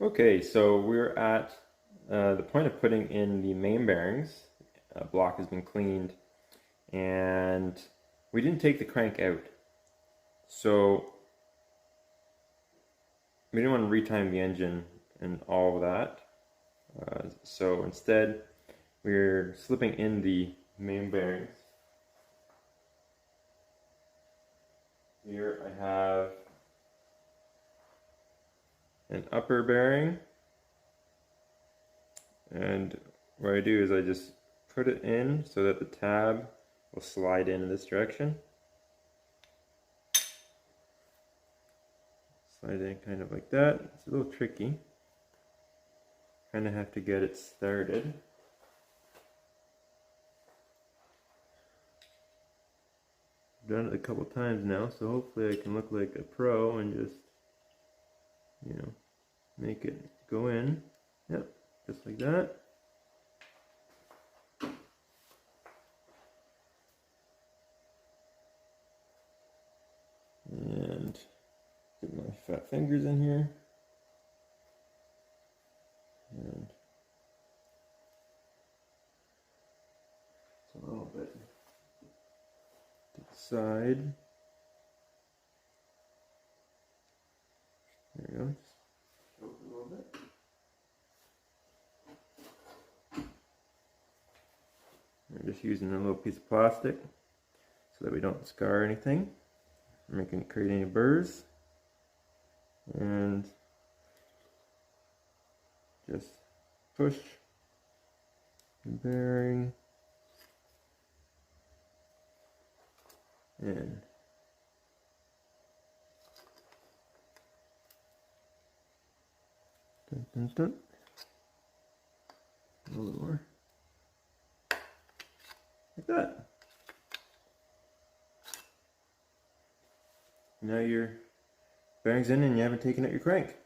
Okay, so we're at the point of putting in the main bearings. Block has been cleaned, and we didn't take the crank out. So we didn't want to retime the engine and all of that. So instead, we're slipping in the main bearings. Here I have an upper bearing, and what I do is I just put it in so that the tab will slide in this direction. Slide in kind of like that. It's a little tricky. Kind of have to get it started. I've done it a couple times now, so hopefully I can look like a pro and just, make it go in. Yep, just like that. And get my fat fingers in here. And it's a little bit to the side. There we go. Just show it a little bit. I'm just using a little piece of plastic so that we don't scar anything. Create any burrs. And just push the bearing in. Dun, dun, dun. A little more. Like that. Now your bearing's in and you haven't taken out your crank.